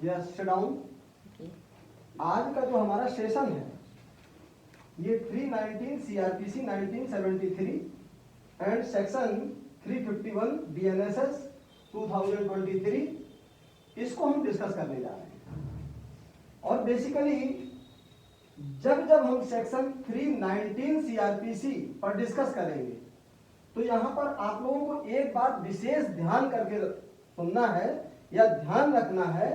Yes sit down. आज का जो हमारा सेशन है ये 319 सीआरपीसी 1973 एंड सेक्शन 351 बीएनएसएस 2023 इसको हम डिस्कस करने जा रहे हैं। और बेसिकली जब हम सेक्शन 319 सीआरपीसी पर डिस्कस करेंगे तो यहाँ पर आप लोगों को एक बात विशेष ध्यान करके सुनना है या ध्यान रखना है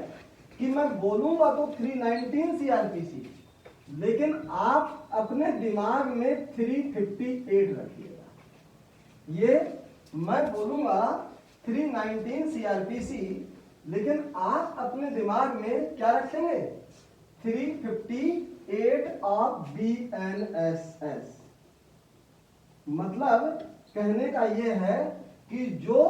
कि मैं बोलूंगा तो 319 सीआरपीसी, लेकिन आप अपने दिमाग में 358 रखिएगा। ये मैं बोलूंगा 319 सीआरपीसी, लेकिन आप अपने दिमाग में क्या रखेंगे? 358 ऑफ बीएनएसएस। मतलब कहने का यह है कि जो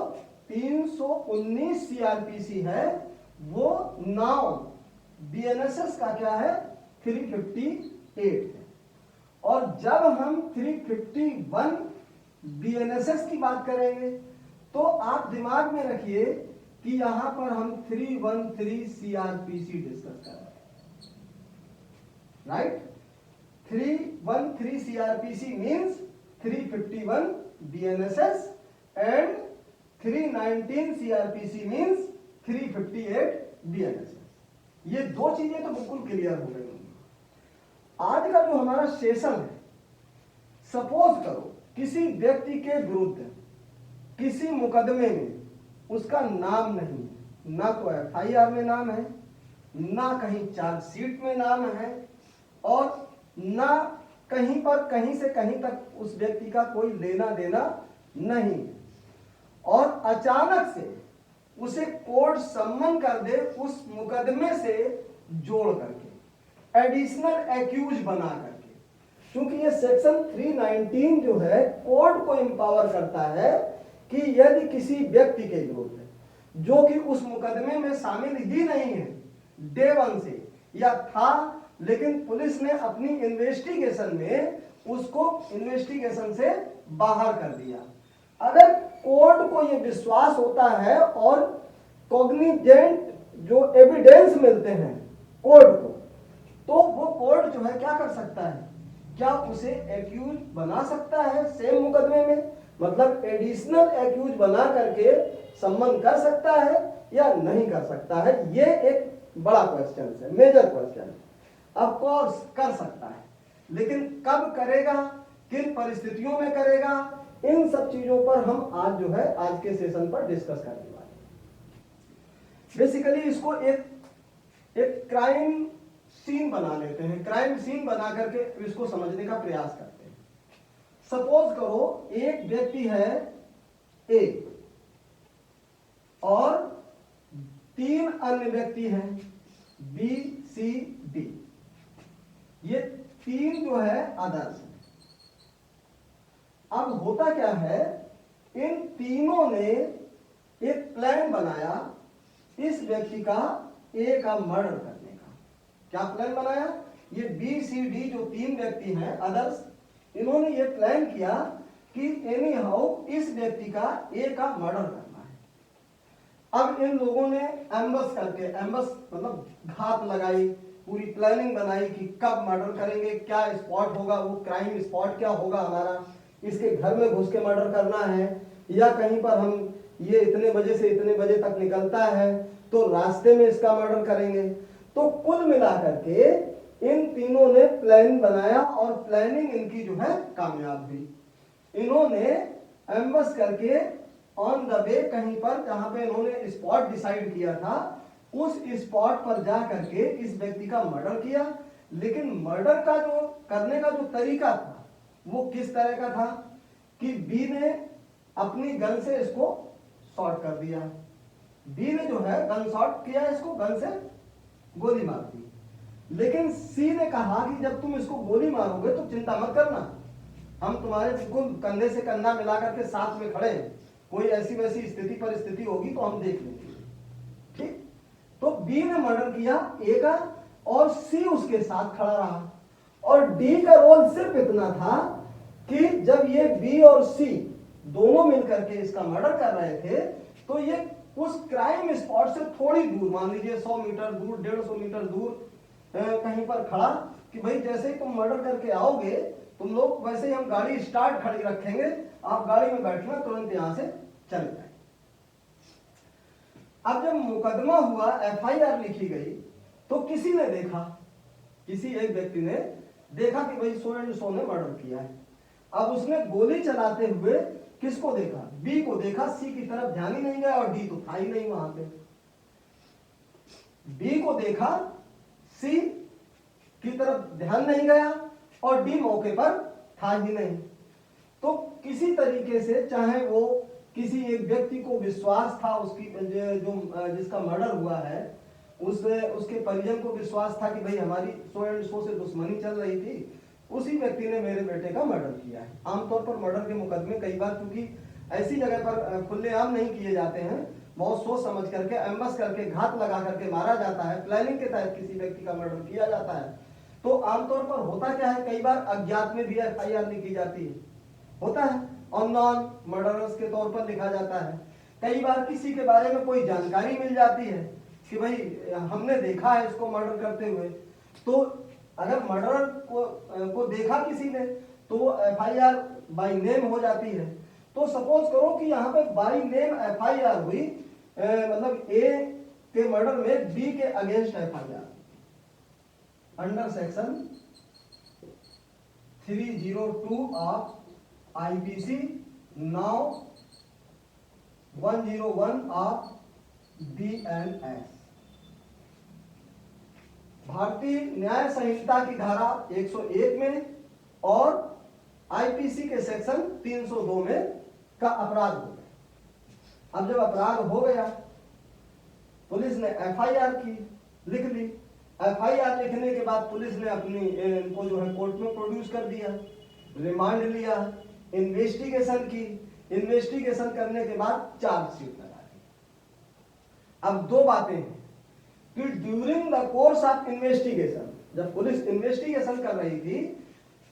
319 सीआरपीसी है वो नाउ बीएनएसएस का क्या है? 358 है। और जब हम 351 बीएनएसएस की बात करेंगे तो आप दिमाग में रखिए कि यहां पर हम 313 सीआरपीसी डिस्कस कर रहे हैं, right? 313 CrPC means 351 BNSS and 319 CrPC means 358 BNSS. ये दो चीजें तो बिल्कुल क्लियर हो गई। आज का जो हमारा सेशन है, सपोज करो किसी व्यक्ति के विरुद्ध किसी मुकदमे में उसका नाम नहीं है, ना तो एफआईआर में नाम है, ना कहीं चार्जशीट में नाम है, और ना कहीं पर कहीं से कहीं तक उस व्यक्ति का कोई लेना देना नहीं है, और अचानक से उसे कोर्ट सम्मन कर दे उस मुकदमे से जोड़ करके, एडिशनल एक्यूज बना करके। क्योंकि ये सेक्शन 319 जो है कोर्ट को एम्पावर करता है कि यदि किसी व्यक्ति के विरुद्ध जो कि उस मुकदमे में शामिल ही नहीं है डे वन से, या था लेकिन पुलिस ने अपनी इन्वेस्टिगेशन में उसको इन्वेस्टिगेशन से बाहर कर दिया, अगर कोर्ट को यह विश्वास होता है और कॉग्निजेंट जो एविडेंस मिलते हैं कोर्ट को, तो वो कोर्ट जो है क्या कर सकता है? क्या उसे एक्यूज बना सकता है सेम मुकदमे में? मतलब एडिशनल एक्यूज बना करके सम्मन कर सकता है या नहीं कर सकता है? ये एक बड़ा क्वेश्चन है, मेजर क्वेश्चन है। ऑफ कोर्स कर सकता है, लेकिन कब करेगा, किन परिस्थितियों में करेगा, इन सब चीजों पर हम आज जो है आज के सेशन पर डिस्कस करने वाले हैं। बेसिकली इसको एक क्राइम सीन बना लेते हैं, क्राइम सीन बना करके इसको समझने का प्रयास करते हैं। सपोज करो एक व्यक्ति है ए और 3 अन्य व्यक्ति हैं बी सी डी, ये 3 जो है अदर्स हैं। अब होता क्या है, इन तीनों ने एक प्लान बनाया इस व्यक्ति का ए का मर्डर करने का। क्या प्लान बनाया? ये बी सी डी जो 3 व्यक्ति हैं अदर्स, इन्होंने ये प्लान किया कि एनी हाउ इस व्यक्ति का ए का मर्डर करना है। अब इन लोगों ने एम्बस करके, एम्बस मतलब घात लगाई, पूरी प्लानिंग बनाई कि कब मर्डर करेंगे, क्या स्पॉट होगा, वो क्राइम स्पॉट क्या होगा हमारा, इसके घर में घुस के मर्डर करना है या कहीं पर हम ये इतने बजे से इतने बजे तक निकलता है तो रास्ते में इसका मर्डर करेंगे। तो कुल मिलाकर के इन तीनों ने प्लान बनाया और प्लानिंग इनकी जो है कामयाब हुई। इन्होंने एम्बस करके ऑन द वे कहीं पर जहां पे इन्होंने स्पॉट डिसाइड किया था उस स्पॉट पर जा करके इस व्यक्ति का मर्डर किया। लेकिन मर्डर का जो करने का जो तरीका था वो किस तरह का था कि बी ने अपनी गन से इसको शॉट कर दिया, बी ने जो है गन शॉट किया, इसको गन से गोली मार दी। लेकिन सी ने कहा कि जब तुम इसको गोली मारोगे तो चिंता मत करना, हम तुम्हारे बिल्कुल कंधे से कंधा मिला करके साथ में खड़े हैं, कोई ऐसी वैसी स्थिति परिस्थिति होगी तो हम देख लेंगे। ठीक, तो बी ने मर्डर किया ए का और सी उसके साथ खड़ा रहा। और डी का रोल सिर्फ इतना था कि जब ये बी और सी दोनों मिलकर के इसका मर्डर कर रहे थे तो ये उस क्राइम स्पॉट से थोड़ी दूर, मान लीजिए 100 मीटर दूर, 150 मीटर दूर कहीं पर खड़ा, कि भाई जैसे ही तुम मर्डर करके आओगे तुम लोग, वैसे ही हम गाड़ी स्टार्ट खड़ी रखेंगे, आप गाड़ी में बैठना, तुरंत यहां से चले जाए। अब जब मुकदमा हुआ, एफआईआर लिखी गई, तो किसी ने देखा, किसी एक व्यक्ति ने देखा कि भाई सो एंड सो ने मर्डर किया है। अब उसने गोली चलाते हुए किसको देखा? बी को देखा, सी की तरफ ध्यान ही नहीं गया, और डी तो था ही नहीं वहां पे। बी को देखा, सी की तरफ ध्यान नहीं गया, और डी मौके पर था ही नहीं। तो किसी तरीके से, चाहे वो किसी एक व्यक्ति को विश्वास था, उसकी जो जिसका मर्डर हुआ है, उसके परिजन को विश्वास था कि भाई हमारी सो एंड सो से दुश्मनी चल रही थी, उसी व्यक्ति ने मेरे बेटे का मर्डर किया है। आमतौर पर मर्डर के मुकदमे कई बार, क्योंकि ऐसी जगह पर खुलेआम नहीं किए जाते हैं, बहुत सोच समझ करके, एम्बस करके, घात लगा करके मारा जाता है, प्लानिंग के तहत किसी व्यक्ति का मर्डर किया जाता है। तो आमतौर पर होता क्या है, कई बार अज्ञात में भी एफआईआर लिखी जाती है, होता है, और नॉन मर्डरर्स के तौर पर लिखा जाता है। कई बार किसी के बारे में कोई जानकारी मिल जाती है कि भाई हमने देखा है इसको मर्डर करते हुए, तो अगर मर्डरर को देखा किसी ने तो वो एफआईआर बाय नेम हो जाती है। तो सपोज करो कि यहाँ पे बाय नेम एफआईआर हुई, मतलब ए के मर्डर में बी के against FIR under section 302 of IPC, now 101 of BNS, भारतीय न्याय संहिता की धारा 101 में और आईपीसी के सेक्शन 302 में का अपराध हो गया। अब जब अपराध हो गया, पुलिस ने एफआईआर की, लिख ली। एफआईआर लिखने के बाद पुलिस ने अपनी इनको जो है कोर्ट में प्रोड्यूस कर दिया, रिमांड लिया, इन्वेस्टिगेशन की। इन्वेस्टिगेशन करने के बाद चार्जशीट लगा दी। अब दो बातें हैं कि during the course of investigation, जब पुलिस इन्वेस्टिगेशन कर रही थी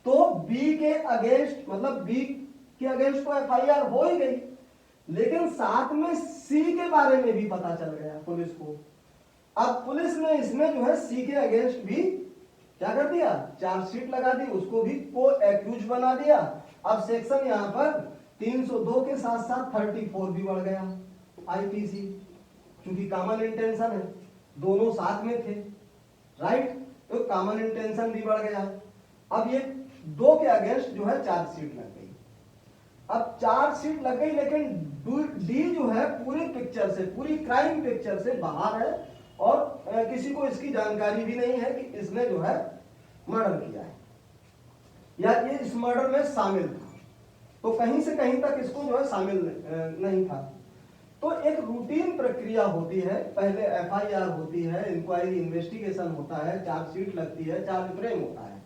तो बी के अगेंस्ट, मतलब बी के अगेंस्ट तो एफआईआर हो ही गई, लेकिन साथ में सी के बारे में भी पता चल गया पुलिस को। अब पुलिस ने इसमें जो है सी के अगेंस्ट भी क्या कर दिया, चार्जशीट लगा दी, उसको भी को एक्यूज बना दिया। अब सेक्शन यहां पर 302 के साथ साथ 34 भी बढ़ गया आईपीसी, क्योंकि कॉमन इंटेंशन है, दोनों साथ में थे, राइट, तो कॉमन इंटेंशन भी बढ़ गया। अब ये दो के अगेंस्ट जो है चार्जशीट लग गई। अब चार्जशीट लग गई, लेकिन डी जो है पूरी पिक्चर से, पूरी क्राइम पिक्चर से बाहर है, और किसी को इसकी जानकारी भी नहीं है कि इसने जो है मर्डर किया है या ये इस मर्डर में शामिल था। तो कहीं से कहीं तक इसको जो है शामिल नहीं था। तो एक रूटीन प्रक्रिया होती है, पहले एफआईआर होती है, इंक्वायरी इन्वेस्टिगेशन होता है, चार्जशीट लगती है, चार्ज फ्रेम होता है,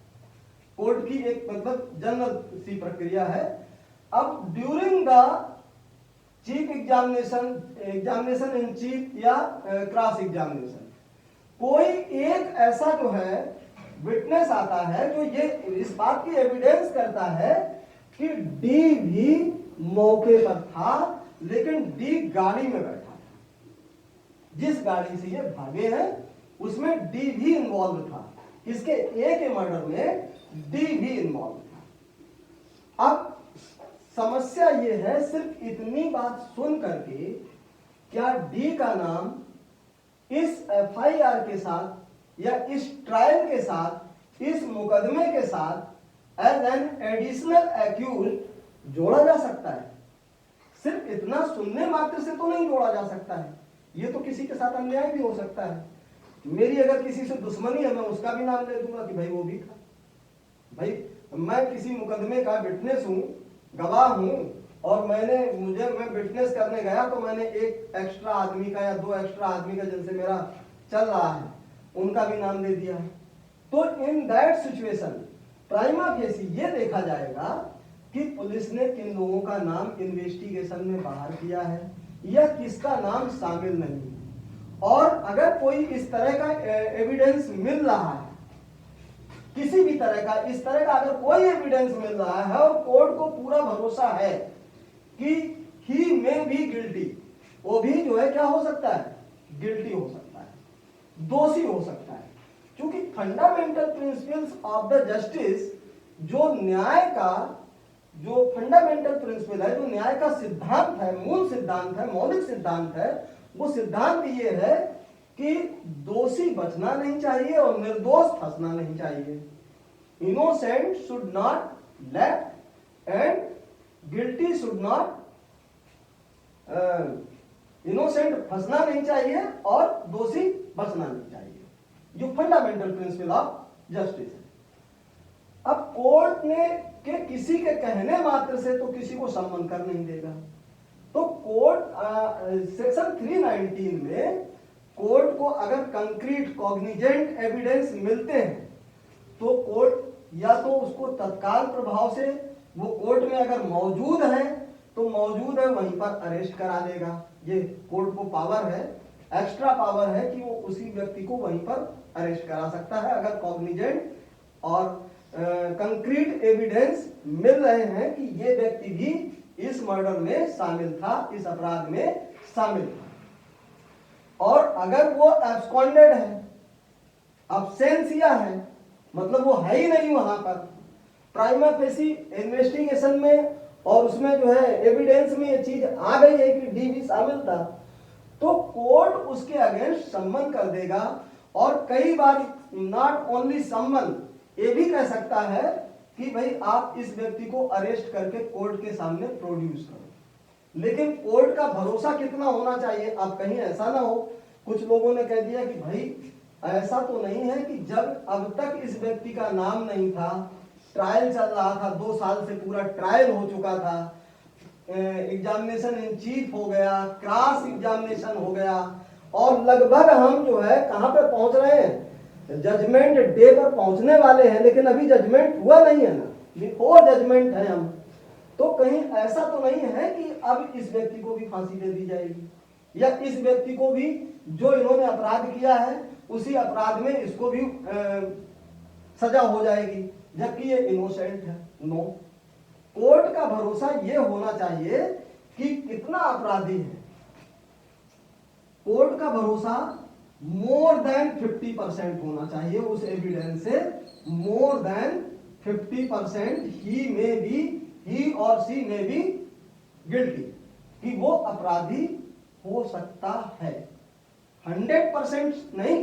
कोर्ट की एक मतलब जनरल सी प्रक्रिया है। अब during the chief examination in chief या क्रॉस एग्जामिनेशन, कोई एक ऐसा जो है विटनेस आता है जो ये इस बात की एविडेंस करता है कि डी भी मौके पर था, लेकिन डी गाड़ी में बैठा था, जिस गाड़ी से ये भागे हैं उसमें डी भी इन्वॉल्व था, इसके ए के मर्डर में डी भी इन्वॉल्व था। अब समस्या ये है, सिर्फ इतनी बात सुन करके क्या डी का नाम इस एफआईआर के साथ या इस ट्रायल के साथ, इस मुकदमे के साथ एज एन एडिशनल एक्यूज जोड़ा जा सकता है? सिर्फ इतना सुनने मात्र से तो नहीं जोड़ा जा सकता है, ये तो किसी के साथ अन्याय भी हो सकता है। मेरी अगर किसी से दुश्मनी है, मैं उसका भी नाम ले दूंगा कि भाई वो भी था। भाई मैं किसी मुकदमे का विटनेस हूं, गवाह हूं, और मैं विटनेस करने गया तो मैंने एक एक्स्ट्रा आदमी का या दो एक्स्ट्रा आदमी का जिनसे मेरा चल रहा है उनका भी नाम दे दिया। तो in that situation prima facie ये देखा जाएगा कि पुलिस ने किन लोगों का नाम इन्वेस्टिगेशन में बाहर किया है या किसका नाम शामिल नहीं। और अगर कोई इस तरह का एविडेंस मिल रहा है, किसी भी तरह का इस तरह का अगर कोई एविडेंस मिल रहा है और कोर्ट को पूरा भरोसा है कि ही मे बी गिल्टी, वो भी जो है क्या हो सकता है, गिल्टी हो सकता है, दोषी हो सकता है। क्योंकि fundamental principles of the justice, जो न्याय का जो फंडामेंटल प्रिंसिपल है, जो न्याय का सिद्धांत है, मूल सिद्धांत है, मौलिक सिद्धांत है, वो सिद्धांत ये है कि दोषी बचना नहीं चाहिए और निर्दोष फंसना नहीं चाहिए। Innocent should not left and guilty should not, innocent फंसना नहीं चाहिए और दोषी बचना नहीं चाहिए, जो फंडामेंटल प्रिंसिपल ऑफ जस्टिस है। अब कोर्ट ने के किसी के कहने मात्र से तो किसी को सम्मन कर नहीं देगा। तो कोर्ट सेक्शन 319 में कोर्ट को अगर कंक्रीट कॉग्निजेंट एविडेंस मिलते हैं तो कोर्ट या तो उसको तत्काल प्रभाव से, वो कोर्ट में अगर मौजूद है तो मौजूद है वहीं पर अरेस्ट करा देगा। ये कोर्ट को पावर है, एक्स्ट्रा पावर है कि वो उसी व्यक्ति को वहीं पर अरेस्ट करा सकता है अगर कॉग्निजेंट और कंक्रीट एविडेंस मिल रहे हैं कि ये व्यक्ति भी इस मर्डर में शामिल था, इस अपराध में शामिल था। और अगर वो एब्सकॉन्डेड है, अब्सेंसिया है, मतलब वो है ही नहीं वहां पर, प्राइमा फेसी इन्वेस्टिगेशन में और उसमें जो है एविडेंस में ये चीज आ गई है कि डी भी शामिल था, तो कोर्ट उसके अगेंस्ट सम्मन कर देगा। और कई बार नॉट ओनली सम्मन, ये भी कह सकता है कि भाई आप इस व्यक्ति को अरेस्ट करके कोर्ट के सामने प्रोड्यूस करो। लेकिन कोर्ट का भरोसा कितना होना चाहिए, अब कहीं ऐसा ना हो, कुछ लोगों ने कह दिया कि भाई ऐसा तो नहीं है कि जब अब तक इस व्यक्ति का नाम नहीं था, ट्रायल चल रहा था, 2 साल से पूरा ट्रायल हो चुका था, एग्जामिनेशन इन चीफ हो गया, क्रॉस एग्जामिनेशन हो गया और लगभग हम जो है कहां पे पहुंच रहे हैं, जजमेंट डे पर पहुंचने वाले हैं, लेकिन अभी जजमेंट हुआ नहीं है ना, बिफोर जजमेंट है हम। तो कहीं ऐसा तो नहीं है कि अब इस व्यक्ति को भी फांसी दे दी जाएगी या इस व्यक्ति को भी जो इन्होंने अपराध किया है उसी अपराध में इसको भी सजा हो जाएगी, जबकि ये इनोसेंट है। नो, कोर्ट का भरोसा ये होना चाहिए कि कितना अपराधी है। कोर्ट का भरोसा मोर देन 50% होना चाहिए उस एविडेंस से, मोर देन 50% ही और सी में बी गिल्टी, कि वो अपराधी हो सकता है। 100% नहीं,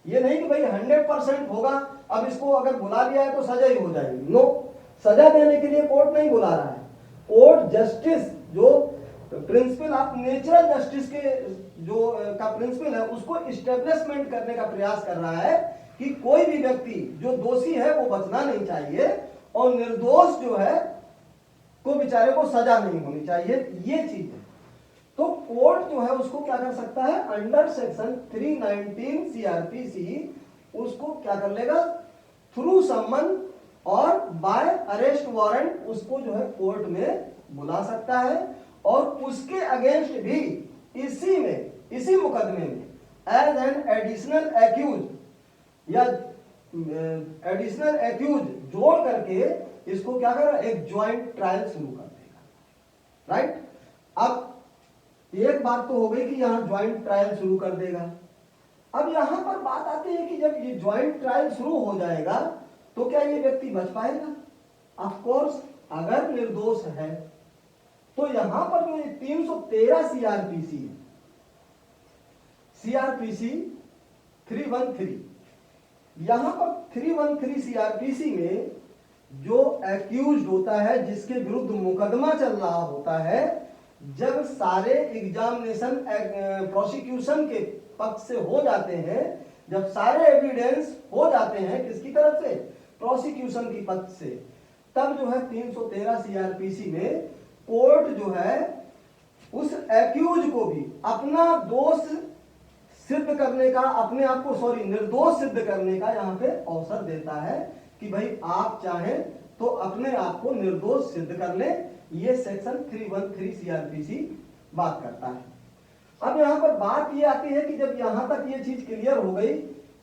ये नहीं कि भाई 100% होगा, अब इसको अगर बुला लिया है तो सजा ही हो जाएगी। नो, सजा देने के लिए कोर्ट नहीं बुला रहा है। कोर्ट जस्टिस, जो प्रिंसिपल ऑफ नेचुरल जस्टिस के जो का प्रिंसिपल है, उसको इस्टेब्लिशमेंट करने का प्रयास कर रहा है कि कोई भी व्यक्ति जो दोषी है वो बचना नहीं चाहिए और निर्दोष जो है को बेचारे को सजा नहीं होनी चाहिए, ये चीज है। तो कोर्ट जो है उसको क्या कर सकता है, अंडर सेक्शन 319 सीआरपीसी उसको क्या कर लेगा, थ्रू समन और बाय अरेस्ट वारंट उसको जो है कोर्ट में बुला सकता है और उसके अगेंस्ट भी इसी मुकदमे में एज एन एडिशनल एक्यूज या एडिशनल एक्यूज जोड़ करके इसको क्या कर, एक ज्वाइंट ट्रायल शुरू कर देगा। राइट, अब एक बात तो हो गई कि यहां ज्वाइंट ट्रायल शुरू कर देगा। अब यहां पर बात आती है कि जब ये ज्वाइंट ट्रायल शुरू हो जाएगा तो क्या ये व्यक्ति बच पाएगा? ऑफ कोर्स, अगर निर्दोष है तो यहां पर जो 313 सीआरपीसी है, सीआरपीसी 313, यहां पर 313 सीआरपीसी में जो एक्यूज होता है, जिसके विरुद्ध मुकदमा चल रहा होता है, जब सारे एग्जामिनेशन प्रोसिक्यूशन के पक्ष से हो जाते हैं, जब सारे एविडेंस हो जाते हैं किसकी तरफ से, प्रोसिक्यूशन की पक्ष से, तब जो है 313 सीआरपीसी में कोर्ट जो है उस एक्यूज को भी अपना दोष सिद्ध करने का, अपने आप को निर्दोष सिद्ध करने का यहां पे अवसर देता है कि भाई आप चाहें तो अपने आप को निर्दोष सिद्ध कर ले। ये सेक्शन 313 सीआरपीसी बात करता है। अब यहां पर बात ये आती है कि जब यहां तक ये चीज क्लियर हो गई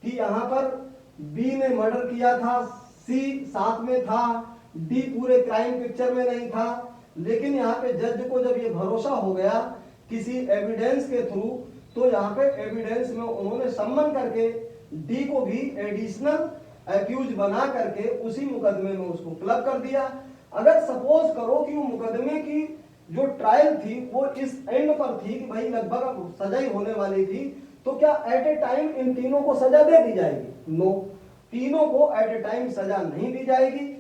कि यहां पर बी ने मर्डर किया था, सी साथ में था, डी पूरे क्राइम पिक्चर में नहीं था, लेकिन यहाँ पे जज को जब ये भरोसा हो गया किसी एविडेंस के थ्रू, तो यहाँ पे एविडेंस में उन्होंने सम्मन करके डी को भी एडिशनल एक्यूज बना करके उसी मुकदमे में उसको क्लब कर दिया। अगर सपोज करो कि वो मुकदमे की जो ट्रायल थी वो इस एंड पर थी कि भाई लगभग सजा ही होने वाली थी, तो क्या एट ए टाइम इन तीनों को सजा दे दी जाएगी? नो, तीनों को एट ए टाइम सजा नहीं दी जाएगी।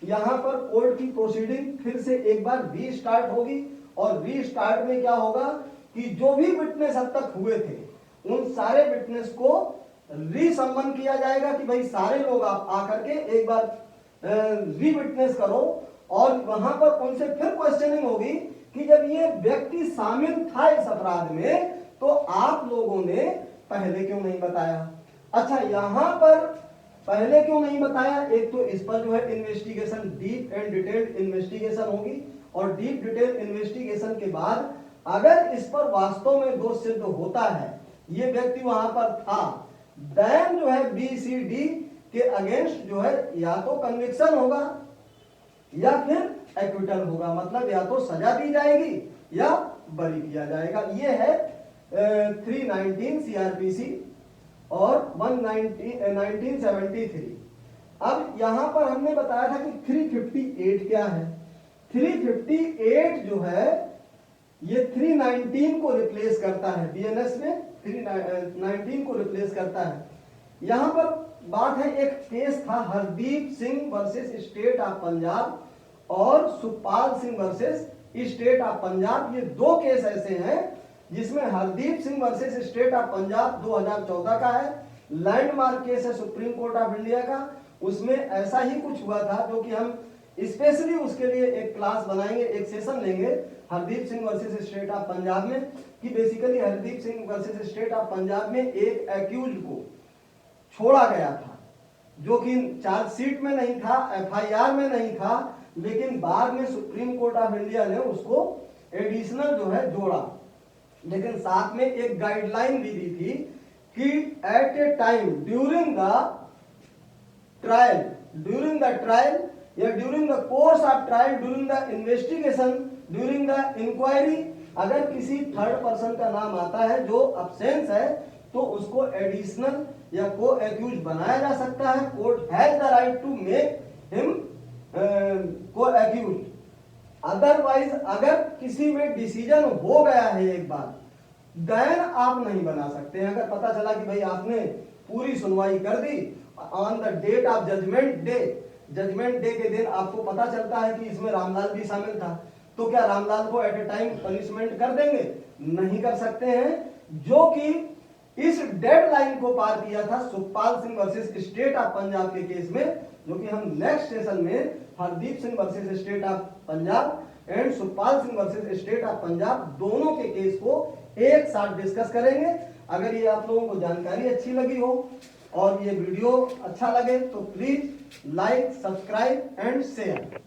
यहां पर कोर्ट की प्रोसीडिंग फिर से एक बार रीस्टार्ट होगी, और रीस्टार्ट में क्या होगा कि जो भी विटनेस अब तक हुए थे उन सारे विटनेस को रीसम्मन किया जाएगा कि भाई सारे लोग आप आकर के एक बार री विटनेस करो, और वहां पर उनसे फिर क्वेश्चनिंग होगी कि जब ये व्यक्ति शामिल था इस अपराध में तो आप लोगों ने पहले क्यों नहीं बताया। अच्छा, यहां पर पहले क्यों नहीं बताया? एक तो इस पर जो है investigation, deep and detailed investigation होगी, और डीप डिटेल इन्वेस्टिगेशन के बाद अगर इस पर वास्तव में दोष सिद्ध होता है, ये व्यक्ति वहां पर था, देन जो है बी सी डी के अगेंस्ट जो है या तो कन्विक्शन होगा या फिर एक्विटल होगा, मतलब या तो सजा दी जाएगी या बरी किया जाएगा। ये है 319 सीआरपीसी और 1973। अब यहां पर हमने बताया था कि 358 क्या है। 358 जो है ये 319 को रिप्लेस करता है, बीएनएस में 319 को रिप्लेस करता है। यहां पर बात है, एक केस था Hardeep Singh versus state of Punjab और Sukhpal Singh versus state of Punjab. ये दो केस ऐसे हैं जिसमें Hardeep Singh versus state of Punjab 2014 का है, लैंडमार्क केस है सुप्रीम कोर्ट ऑफ इंडिया का। उसमें ऐसा ही कुछ हुआ था जो कि हम स्पेशली उसके लिए एक क्लास बनाएंगे, एक सेशन लेंगे Hardeep Singh versus state of Punjab में, कि basically Hardeep Singh versus state of Punjab में एक एक्यूज को छोड़ा गया था जो कि चार्जशीट में नहीं था, एफआईआर में नहीं था, लेकिन बाद में सुप्रीम कोर्ट ऑफ इंडिया ने उसको एडिशनल जो है जोड़ा, लेकिन साथ में एक गाइडलाइन भी दी थी कि at a time during the trial या during the course of trial, during the investigation, during the inquiry, अगर किसी थर्ड पर्सन का नाम आता है जो अब्सेंस है तो उसको एडिशनल या को एक्यूज बनाया जा सकता है। Court has the right to make him को एक्यूज। अदरवाइज अगर किसी में डिसीजन हो गया है एक बार, देन आप नहीं बना सकते हैं। अगर पता चला कि भाई आपने पूरी सुनवाई कर दी, on the date of judgement day के दिन आपको पता चलता है कि इसमें रामलाल भी शामिल था, तो क्या रामलाल को एट ए टाइम पनिशमेंट कर देंगे? नहीं कर सकते हैं, जो कि इस डेडलाइन को पार किया था Sukhpal Singh versus state of Punjab के केस में, जो कि हम नेक्स्ट सेशन में Hardeep Singh versus state of Punjab and Sukhpal Singh versus state of Punjab दोनों के केस को एक साथ डिस्कस करेंगे। अगर ये आप लोगों को जानकारी अच्छी लगी हो और ये वीडियो अच्छा लगे तो please like, subscribe and share.